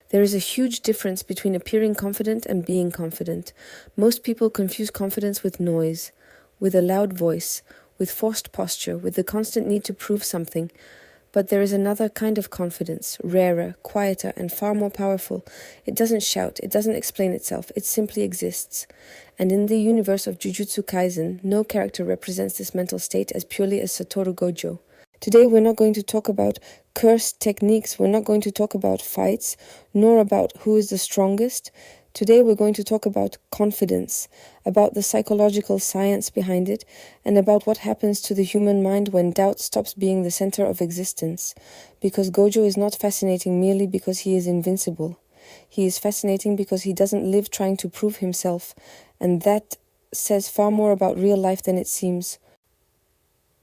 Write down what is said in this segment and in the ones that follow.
There is a huge difference between appearing confident and being confident. Most people confuse confidence with noise, with a loud voice, with forced posture, with the constant need to prove something. But there is another kind of confidence, rarer, quieter, and far more powerful. It doesn't shout, it doesn't explain itself, it simply exists. And in the universe of Jujutsu Kaisen, no character represents this mental state as purely as Satoru Gojo. Today we're not going to talk about cursed techniques, we're not going to talk about fights, nor about who is the strongest. Today we're going to talk about confidence, about the psychological science behind it, and about what happens to the human mind when doubt stops being the center of existence. Because Gojo is not fascinating merely because he is invincible. He is fascinating because he doesn't live trying to prove himself, and that says far more about real life than it seems.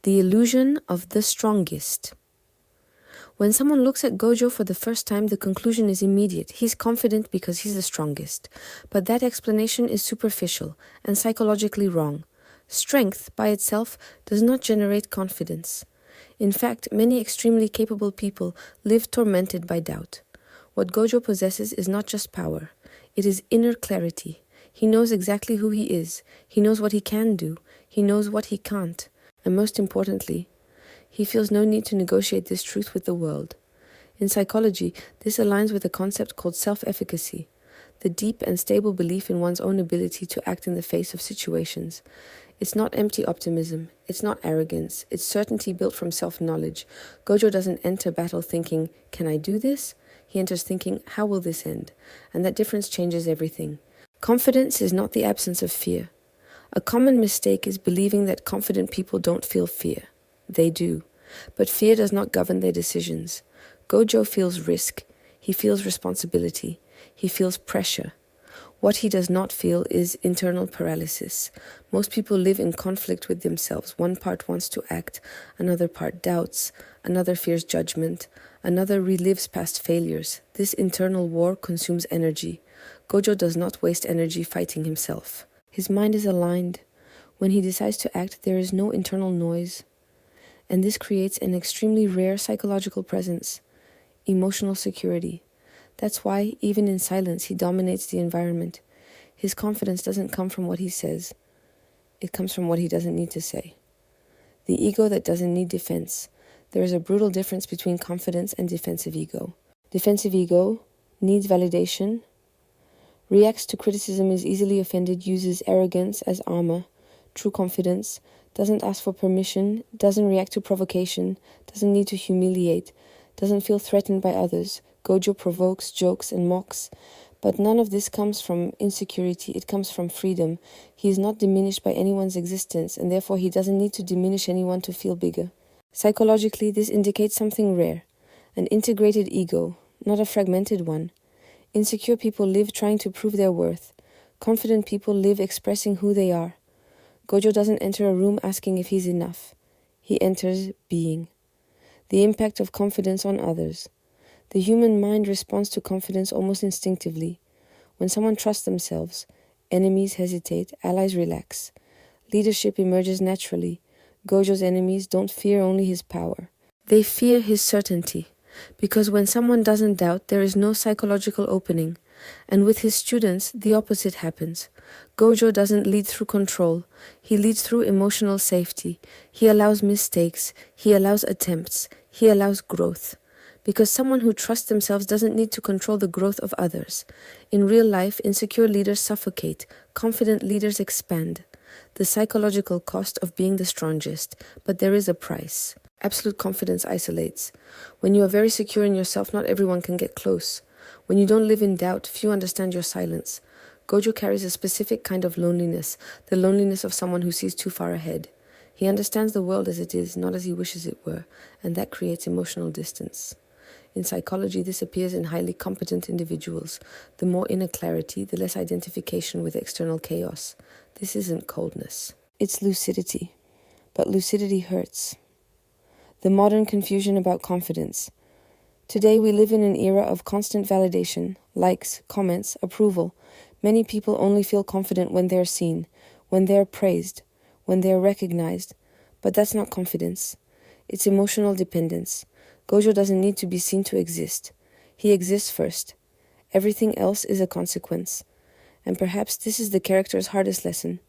The illusion of the strongest. When someone looks at Gojo for the first time, the conclusion is immediate. He's confident because he's the strongest. But that explanation is superficial and psychologically wrong. Strength, by itself, does not generate confidence. In fact, many extremely capable people live tormented by doubt. What Gojo possesses is not just power. It is inner clarity. He knows exactly who he is. He knows what he can do. He knows what he can't. And most importantly, he feels no need to negotiate this truth with the world. In psychology, this aligns with a concept called self-efficacy, the deep and stable belief in one's own ability to act in the face of situations. It's not empty optimism, it's not arrogance, it's certainty built from self-knowledge. Gojo doesn't enter battle thinking, can I do this? He enters thinking, how will this end? And that difference changes everything. Confidence is not the absence of fear. A common mistake is believing that confident people don't feel fear. They do. But fear does not govern their decisions. Gojo feels risk. He feels responsibility. He feels pressure. What he does not feel is internal paralysis. Most people live in conflict with themselves. One part wants to act, another part doubts, another fears judgment, another relives past failures. This internal war consumes energy. Gojo does not waste energy fighting himself. His mind is aligned. When he decides to act, there is no internal noise. And this creates an extremely rare psychological presence, emotional security. That's why, even in silence, he dominates the environment. His confidence doesn't come from what he says. It comes from what he doesn't need to say. The ego that doesn't need defense. There is a brutal difference between confidence and defensive ego. Defensive ego needs validation, reacts to criticism, is easily offended, uses arrogance as armor. True confidence doesn't ask for permission, doesn't react to provocation, doesn't need to humiliate, doesn't feel threatened by others. Gojo provokes, jokes, and mocks. But none of this comes from insecurity, it comes from freedom. He is not diminished by anyone's existence, and therefore he doesn't need to diminish anyone to feel bigger. Psychologically, this indicates something rare, an integrated ego, not a fragmented one. Insecure people live trying to prove their worth. Confident people live expressing who they are. Gojo doesn't enter a room asking if he's enough. He enters being. The impact of confidence on others. The human mind responds to confidence almost instinctively. When someone trusts themselves, enemies hesitate, allies relax. Leadership emerges naturally. Gojo's enemies don't fear only his power. They fear his certainty. Because when someone doesn't doubt, there is no psychological opening. And with his students, the opposite happens. Gojo doesn't lead through control. He leads through emotional safety. He allows mistakes. He allows attempts. He allows growth. Because someone who trusts themselves doesn't need to control the growth of others. In real life, insecure leaders suffocate. Confident leaders expand. The psychological cost of being the strongest. But there is a price. Absolute confidence isolates. When you are very secure in yourself, not everyone can get close. When you don't live in doubt, few understand your silence. Gojo carries a specific kind of loneliness, the loneliness of someone who sees too far ahead. He understands the world as it is, not as he wishes it were, and that creates emotional distance. In psychology, this appears in highly competent individuals. The more inner clarity, the less identification with external chaos. This isn't coldness. It's lucidity. But lucidity hurts. The modern confusion about confidence. Today we live in an era of constant validation, likes, comments, approval. Many people only feel confident when they're seen, when they're praised, when they're recognized. But that's not confidence. It's emotional dependence. Gojo doesn't need to be seen to exist. He exists first. Everything else is a consequence. And perhaps this is the character's hardest lesson.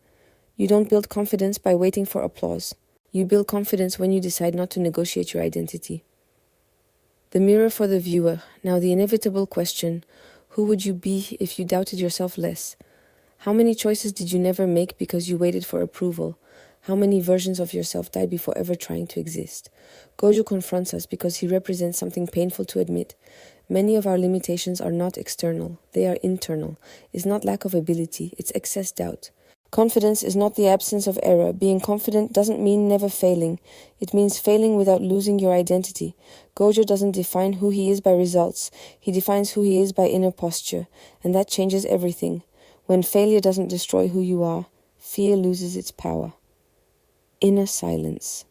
You don't build confidence by waiting for applause. You build confidence when you decide not to negotiate your identity. The mirror for the viewer. Now the inevitable question: who would you be if you doubted yourself less? How many choices did you never make because you waited for approval? How many versions of yourself died before ever trying to exist? Gojo confronts us because he represents something painful to admit. Many of our limitations are not external, they are internal. It's not lack of ability, it's excess doubt. Confidence is not the absence of error. Being confident doesn't mean never failing. It means failing without losing your identity. Gojo doesn't define who he is by results. He defines who he is by inner posture, and that changes everything. When failure doesn't destroy who you are, fear loses its power. Inner silence.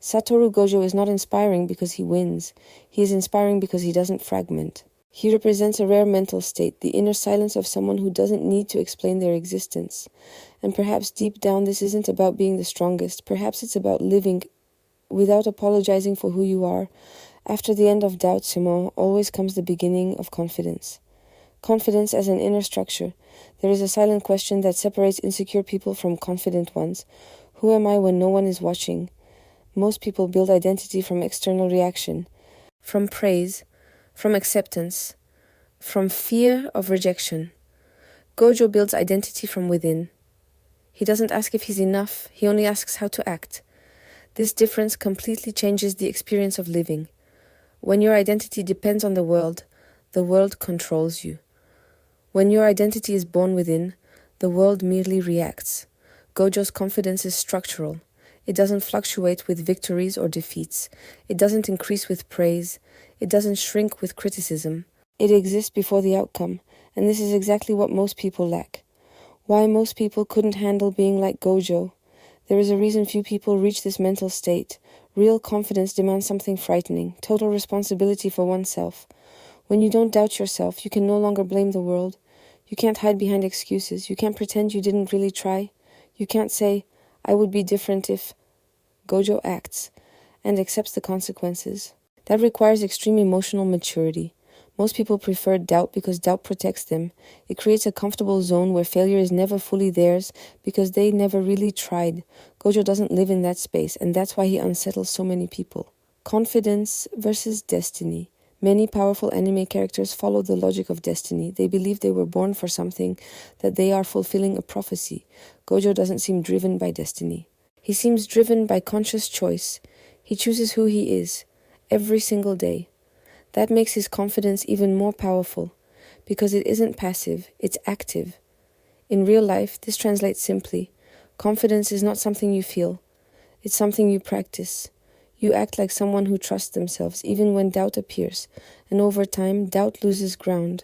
Satoru Gojo is not inspiring because he wins. He is inspiring because he doesn't fragment. He represents a rare mental state, the inner silence of someone who doesn't need to explain their existence. And perhaps deep down this isn't about being the strongest. Perhaps it's about living without apologizing for who you are. After the end of doubt, Simon, always comes the beginning of confidence. Confidence as an inner structure. There is a silent question that separates insecure people from confident ones. Who am I when no one is watching? Most people build identity from external reaction, from praise, from acceptance, from fear of rejection. Gojo builds identity from within. He doesn't ask if he's enough, he only asks how to act. This difference completely changes the experience of living. When your identity depends on the world controls you. When your identity is born within, the world merely reacts. Gojo's confidence is structural. It doesn't fluctuate with victories or defeats. It doesn't increase with praise. It doesn't shrink with criticism. It exists before the outcome, and this is exactly what most people lack. Why most people couldn't handle being like Gojo. There is a reason few people reach this mental state. Real confidence demands something frightening, total responsibility for oneself. When you don't doubt yourself, you can no longer blame the world. You can't hide behind excuses. You can't pretend you didn't really try. You can't say, I would be different if... Gojo acts and accepts the consequences. That requires extreme emotional maturity. Most people prefer doubt because doubt protects them. It creates a comfortable zone where failure is never fully theirs because they never really tried. Gojo doesn't live in that space, and that's why he unsettles so many people. Confidence versus destiny. Many powerful anime characters follow the logic of destiny. They believe they were born for something, that they are fulfilling a prophecy. Gojo doesn't seem driven by destiny. He seems driven by conscious choice. He chooses who he is, every single day. That makes his confidence even more powerful, because it isn't passive, it's active. In real life, this translates simply. Confidence is not something you feel, it's something you practice. You act like someone who trusts themselves, even when doubt appears, and over time, doubt loses ground.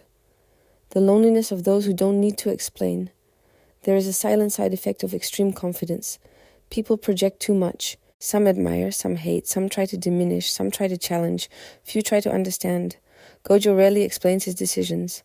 The loneliness of those who don't need to explain. There is a silent side effect of extreme confidence. People project too much. Some admire, some hate, some try to diminish, some try to challenge, few try to understand. Gojo rarely explains his decisions.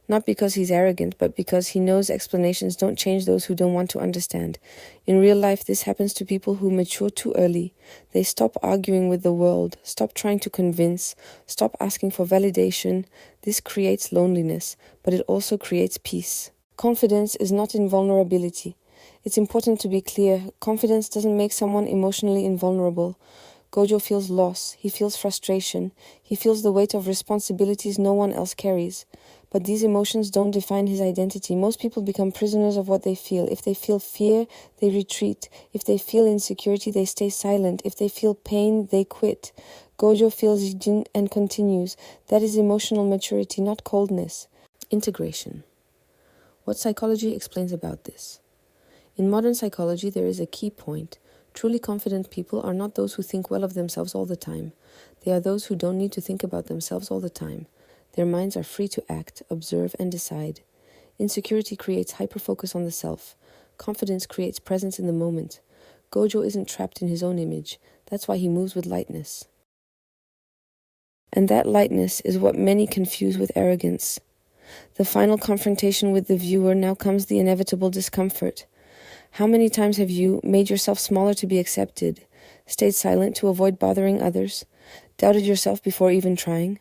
Not because he's arrogant, but because he knows explanations don't change those who don't want to understand. In real life, this happens to people who mature too early. They stop arguing with the world, stop trying to convince, stop asking for validation. This creates loneliness, but it also creates peace. Confidence is not invulnerability. It's important to be clear. Confidence doesn't make someone emotionally invulnerable. Gojo feels loss, he feels frustration, he feels the weight of responsibilities no one else carries. But these emotions don't define his identity. Most people become prisoners of what they feel. If they feel fear, they retreat. If they feel insecurity, they stay silent. If they feel pain, they quit. Gojo feels Jin and continues. That is emotional maturity, not coldness. Integration. What psychology explains about this? In modern psychology, there is a key point. Truly confident people are not those who think well of themselves all the time. They are those who don't need to think about themselves all the time. Their minds are free to act, observe, and decide. Insecurity creates hyperfocus on the self. Confidence creates presence in the moment. Gojo isn't trapped in his own image. That's why he moves with lightness. And that lightness is what many confuse with arrogance. The final confrontation with the viewer, now comes the inevitable discomfort. How many times have you made yourself smaller to be accepted, stayed silent to avoid bothering others, doubted yourself before even trying?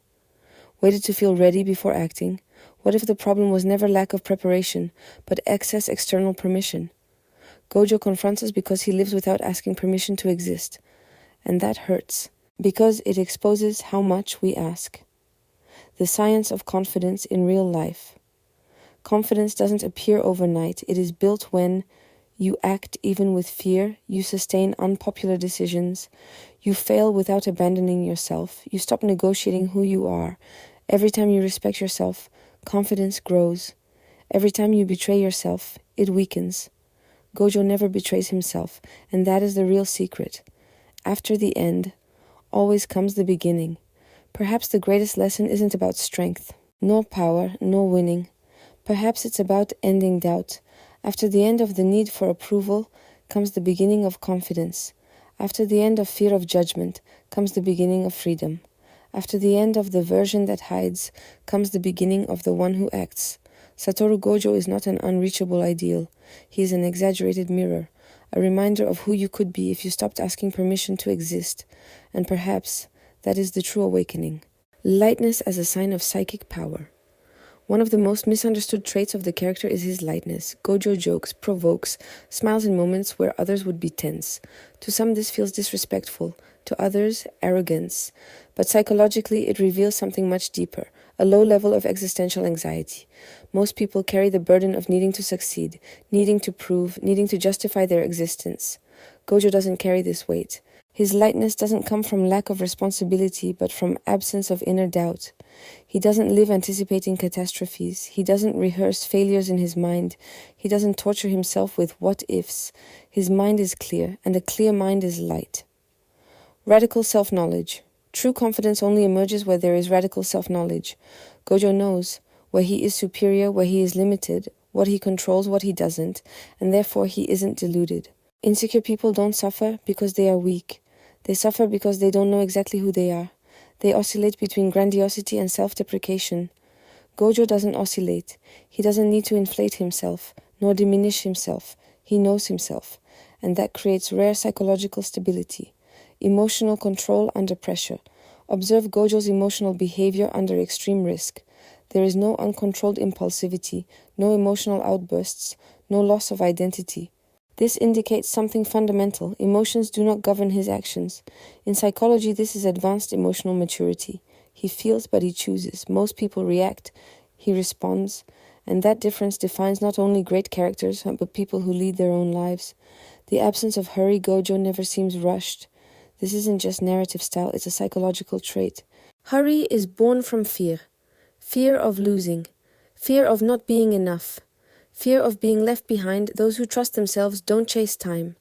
waited to feel ready before acting? What if the problem was never lack of preparation, but excess external permission? Gojo confronts us because he lives without asking permission to exist. And that hurts, because it exposes how much we ask. The science of confidence in real life. Confidence doesn't appear overnight. It is built when you act even with fear, you sustain unpopular decisions, you fail without abandoning yourself, you stop negotiating who you are. Every time you respect yourself, confidence grows. Every time you betray yourself, it weakens. Gojo never betrays himself, and that is the real secret. After the end, always comes the beginning. Perhaps the greatest lesson isn't about strength, nor power, nor winning. Perhaps it's about ending doubt. After the end of the need for approval comes the beginning of confidence. After the end of fear of judgment comes the beginning of freedom. After the end of the version that hides comes the beginning of the one who acts. Satoru Gojo is not an unreachable ideal. He is an exaggerated mirror, a reminder of who you could be if you stopped asking permission to exist. And perhaps that is the true awakening. Lightness as a sign of psychic power. One of the most misunderstood traits of the character is his lightness. Gojo jokes, provokes, smiles in moments where others would be tense. To some this feels disrespectful, to others arrogance. But psychologically it reveals something much deeper, a low level of existential anxiety. Most people carry the burden of needing to succeed, needing to prove, needing to justify their existence. Gojo doesn't carry this weight. His lightness doesn't come from lack of responsibility, but from absence of inner doubt. He doesn't live anticipating catastrophes. He doesn't rehearse failures in his mind. He doesn't torture himself with what-ifs. His mind is clear, and a clear mind is light. Radical self-knowledge. True confidence only emerges where there is radical self-knowledge. Gojo knows where he is superior, where he is limited, what he controls, what he doesn't, and therefore he isn't deluded. Insecure people don't suffer because they are weak. They suffer because they don't know exactly who they are. They oscillate between grandiosity and self-deprecation. Gojo doesn't oscillate. He doesn't need to inflate himself, nor diminish himself. He knows himself, and that creates rare psychological stability. Emotional control under pressure. Observe Gojo's emotional behavior under extreme risk. There is no uncontrolled impulsivity, no emotional outbursts, no loss of identity. This indicates something fundamental. Emotions do not govern his actions. In psychology, this is advanced emotional maturity. He feels, but he chooses. Most people react. He responds. And that difference defines not only great characters, but people who lead their own lives. The absence of hurry. Gojo never seems rushed. This isn't just narrative style, it's a psychological trait. Hurry is born from fear. Fear of losing. Fear of not being enough. Fear of being left behind. Those who trust themselves don't chase time.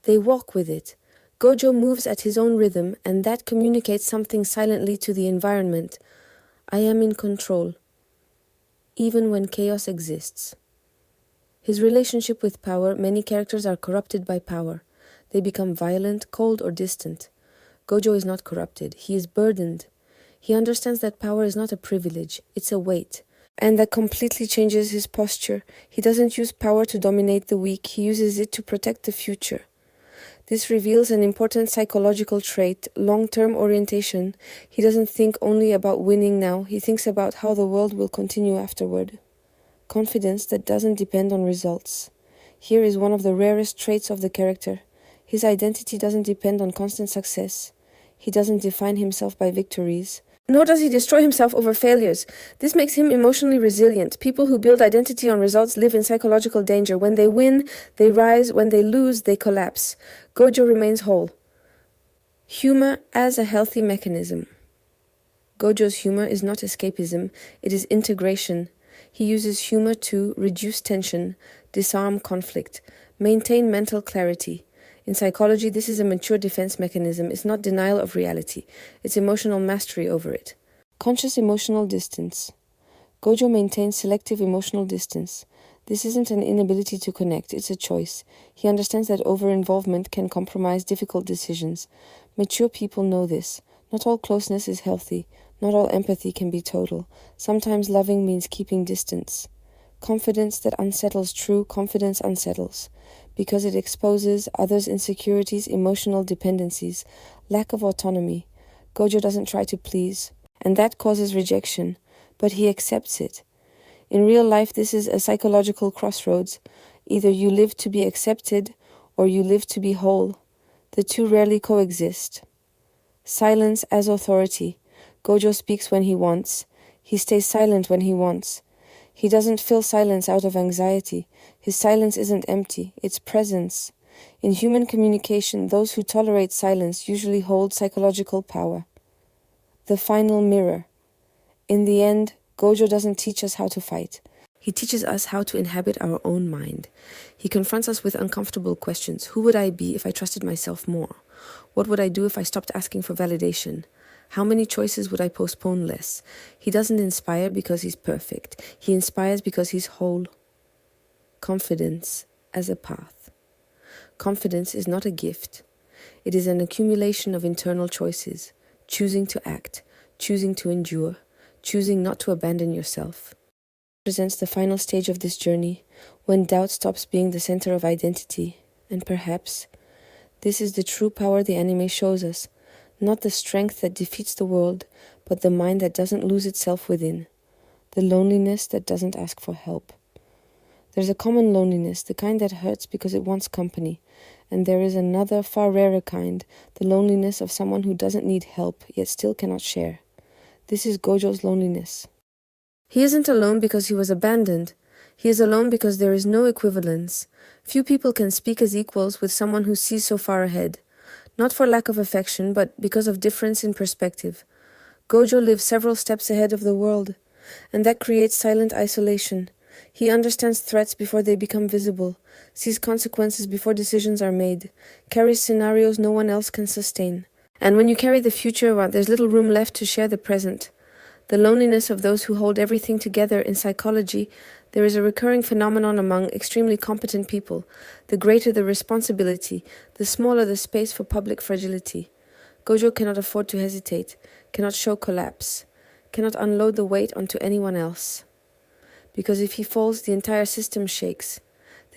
They walk with it. Gojo moves at his own rhythm, and that communicates something silently to the environment. I am in control, even when chaos exists. His relationship with power. Many characters are corrupted by power. They become violent, cold, or distant. Gojo is not corrupted. He is burdened. He understands that power is not a privilege, it's a weight. And that completely changes his posture. He doesn't use power to dominate the weak, he uses it to protect the future. This reveals an important psychological trait, long-term orientation. He doesn't think only about winning now, he thinks about how the world will continue afterward. Confidence that doesn't depend on results. Here is one of the rarest traits of the character. His identity doesn't depend on constant success. He doesn't define himself by victories. Nor does he destroy himself over failures. This makes him emotionally resilient. People who build identity on results live in psychological danger. When they win, they rise. When they lose, they collapse. Gojo remains whole. Humor as a healthy mechanism. Gojo's humor is not escapism, it is integration. He uses humor to reduce tension, disarm conflict, maintain mental clarity. In psychology, this is a mature defense mechanism. It's not denial of reality. It's emotional mastery over it. Conscious emotional distance. Gojo maintains selective emotional distance. This isn't an inability to connect, it's a choice. He understands that over-involvement can compromise difficult decisions. Mature people know this. Not all closeness is healthy. Not all empathy can be total. Sometimes loving means keeping distance. Confidence that unsettles. True confidence unsettles, because it exposes others' insecurities, emotional dependencies, lack of autonomy. Gojo doesn't try to please, and that causes rejection, but he accepts it. In real life, this is a psychological crossroads. Either you live to be accepted, or you live to be whole. The two rarely coexist. Silence as authority. Gojo speaks when he wants. He stays silent when he wants. He doesn't fill silence out of anxiety. His silence isn't empty, it's presence. In human communication, those who tolerate silence usually hold psychological power. The final mirror. In the end, Gojo doesn't teach us how to fight. He teaches us how to inhabit our own mind. He confronts us with uncomfortable questions. Who would I be if I trusted myself more? What would I do if I stopped asking for validation? How many choices would I postpone less? He doesn't inspire because he's perfect. He inspires because he's whole. Confidence as a path. Confidence is not a gift. It is an accumulation of internal choices, choosing to act, choosing to endure, choosing not to abandon yourself. It represents the final stage of this journey, when doubt stops being the center of identity, and perhaps this is the true power the anime shows us, not the strength that defeats the world, but the mind that doesn't lose itself within, the loneliness that doesn't ask for help. There's a common loneliness, the kind that hurts because it wants company, and there is another, far rarer kind, the loneliness of someone who doesn't need help, yet still cannot share. This is Gojo's loneliness. He isn't alone because he was abandoned. He is alone because there is no equivalence. Few people can speak as equals with someone who sees so far ahead. Not for lack of affection, but because of difference in perspective. Gojo lives several steps ahead of the world, and that creates silent isolation. He understands threats before they become visible, sees consequences before decisions are made, carries scenarios no one else can sustain. And when you carry the future, well, there's little room left to share the present. The loneliness of those who hold everything together. In psychology, there is a recurring phenomenon among extremely competent people. The greater the responsibility, the smaller the space for public fragility. Gojo cannot afford to hesitate, cannot show collapse, cannot unload the weight onto anyone else. Because if he falls, the entire system shakes.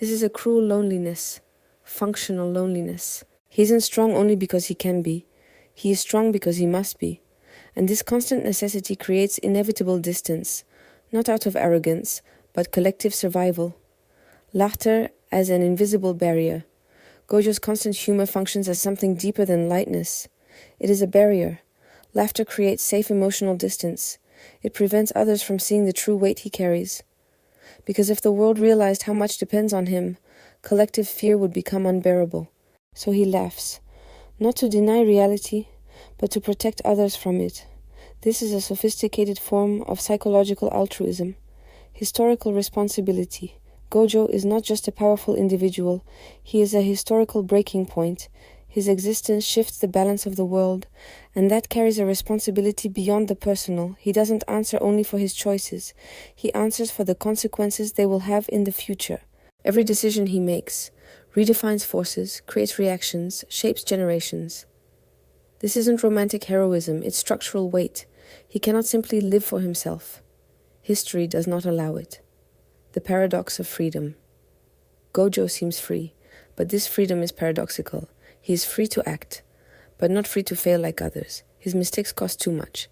This is a cruel loneliness, functional loneliness. He isn't strong only because he can be. He is strong because he must be. And this constant necessity creates inevitable distance, not out of arrogance, but collective survival. Laughter as an invisible barrier. Gojo's constant humor functions as something deeper than lightness. It is a barrier. Laughter creates safe emotional distance. It prevents others from seeing the true weight he carries. Because if the world realized how much depends on him, collective fear would become unbearable. So he laughs, not to deny reality, but to protect others from it. This is a sophisticated form of psychological altruism, historical responsibility. Gojo is not just a powerful individual, he is a historical breaking point. His existence shifts the balance of the world, and that carries a responsibility beyond the personal. He doesn't answer only for his choices, he answers for the consequences they will have in the future. Every decision he makes redefines forces, creates reactions, shapes generations. This isn't romantic heroism, it's structural weight. He cannot simply live for himself. History does not allow it. The paradox of freedom. Gojo seems free, but this freedom is paradoxical. He is free to act, but not free to fail like others. His mistakes cost too much.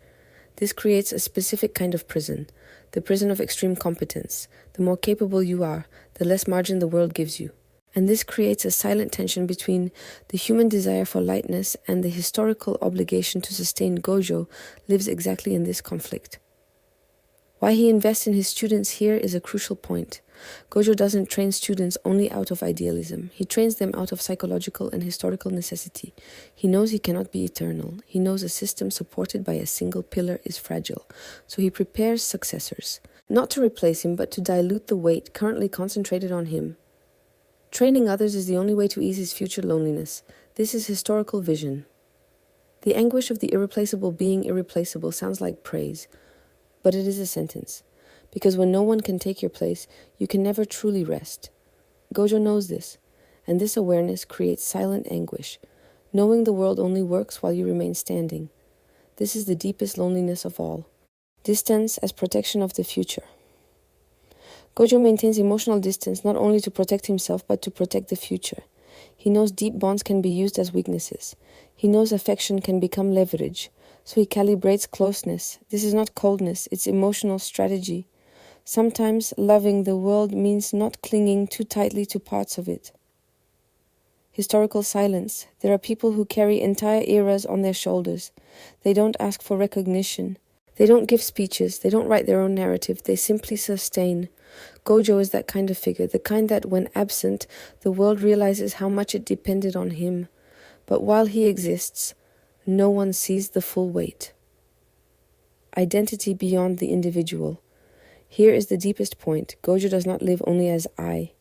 This creates a specific kind of prison, the prison of extreme competence. The more capable you are, the less margin the world gives you. And this creates a silent tension between the human desire for lightness and the historical obligation to sustain. Gojo lives exactly in this conflict. Why he invests in his students here is a crucial point. Gojo doesn't train students only out of idealism. He trains them out of psychological and historical necessity. He knows he cannot be eternal. He knows a system supported by a single pillar is fragile. So he prepares successors, not to replace him, but to dilute the weight currently concentrated on him. Training others is the only way to ease his future loneliness. This is historical vision. The anguish of the irreplaceable being irreplaceable sounds like praise, but it is a sentence. Because when no one can take your place, you can never truly rest. Gojo knows this, and this awareness creates silent anguish, knowing the world only works while you remain standing. This is the deepest loneliness of all. Distance as protection of the future. Gojo maintains emotional distance not only to protect himself, but to protect the future. He knows deep bonds can be used as weaknesses. He knows affection can become leverage. So he calibrates closeness. This is not coldness, it's emotional strategy. Sometimes loving the world means not clinging too tightly to parts of it. Historical silence. There are people who carry entire eras on their shoulders. They don't ask for recognition. They don't give speeches. They don't write their own narrative. They simply sustain. Gojo is that kind of figure, the kind that when absent, the world realizes how much it depended on him. But while he exists, no one sees the full weight. Identity beyond the individual. Here is the deepest point. Gojo does not live only as I.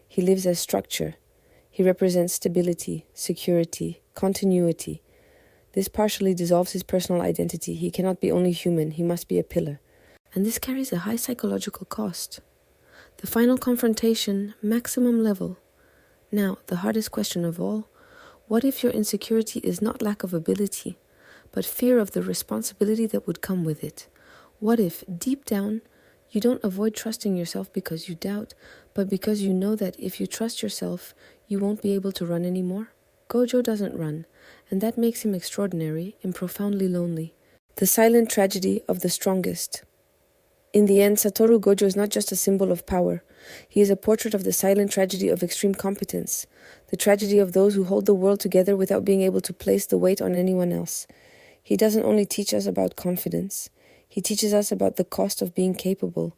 He lives as structure. He represents stability, security, continuity. This partially dissolves his personal identity. He cannot be only human. He must be a pillar. And this carries a high psychological cost. The final confrontation, maximum level. Now, the hardest question of all, what if your insecurity is not lack of ability, but fear of the responsibility that would come with it? What if, deep down, you don't avoid trusting yourself because you doubt, but because you know that if you trust yourself, you won't be able to run anymore? Gojo doesn't run, and that makes him extraordinary and profoundly lonely. The silent tragedy of the strongest. In the end, Satoru Gojo is not just a symbol of power. He is a portrait of the silent tragedy of extreme competence, the tragedy of those who hold the world together without being able to place the weight on anyone else. He doesn't only teach us about confidence, he teaches us about the cost of being capable.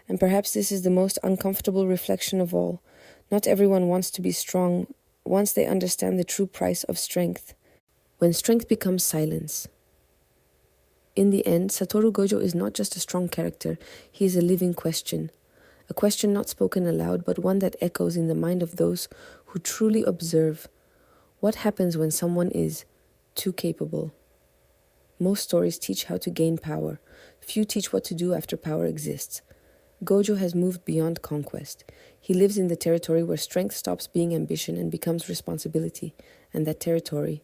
And perhaps this is the most uncomfortable reflection of all. Not everyone wants to be strong once they understand the true price of strength. When strength becomes silence. In the end, Satoru Gojo is not just a strong character, he is a living question. A question not spoken aloud, but one that echoes in the mind of those who truly observe. What happens when someone is too capable? Most stories teach how to gain power. Few teach what to do after power exists. Gojo has moved beyond conquest. He lives in the territory where strength stops being ambition and becomes responsibility, and that territory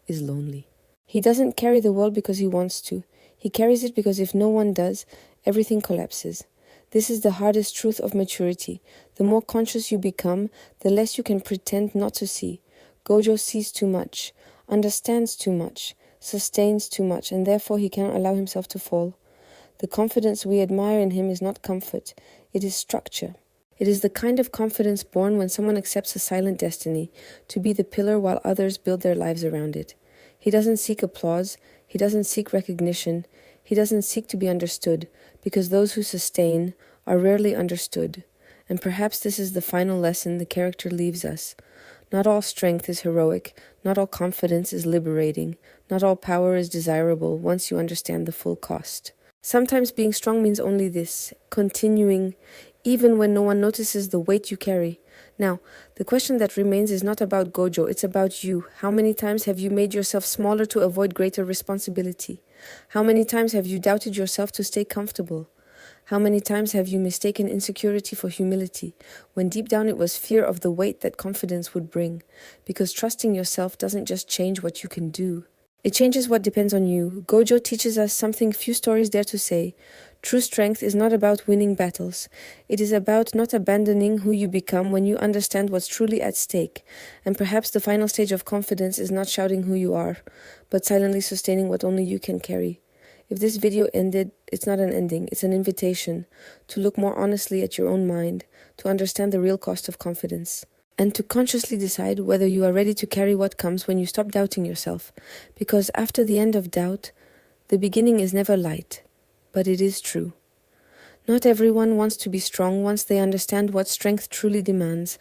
is lonely. He doesn't carry the world because he wants to. He carries it because if no one does, everything collapses. This is the hardest truth of maturity. The more conscious you become, the less you can pretend not to see. Gojo sees too much, understands too much, sustains too much, and therefore he cannot allow himself to fall. The confidence we admire in him is not comfort, it is structure. It is the kind of confidence born when someone accepts a silent destiny, to be the pillar while others build their lives around it. He doesn't seek applause, he doesn't seek recognition, he doesn't seek to be understood, because those who sustain are rarely understood. And perhaps this is the final lesson the character leaves us. Not all strength is heroic, not all confidence is liberating, not all power is desirable once you understand the full cost. Sometimes being strong means only this, continuing, even when no one notices the weight you carry. Now, the question that remains is not about Gojo, it's about you. How many times have you made yourself smaller to avoid greater responsibility? How many times have you doubted yourself to stay comfortable? How many times have you mistaken insecurity for humility, when deep down it was fear of the weight that confidence would bring? Because trusting yourself doesn't just change what you can do. It changes what depends on you. Gojo teaches us something few stories dare to say. True strength is not about winning battles. It is about not abandoning who you become when you understand what's truly at stake. And perhaps the final stage of confidence is not shouting who you are, but silently sustaining what only you can carry. If this video ended, it's not an ending, it's an invitation to look more honestly at your own mind, to understand the real cost of confidence, and to consciously decide whether you are ready to carry what comes when you stop doubting yourself. Because after the end of doubt, the beginning is never light, but it is true. Not everyone wants to be strong once they understand what strength truly demands,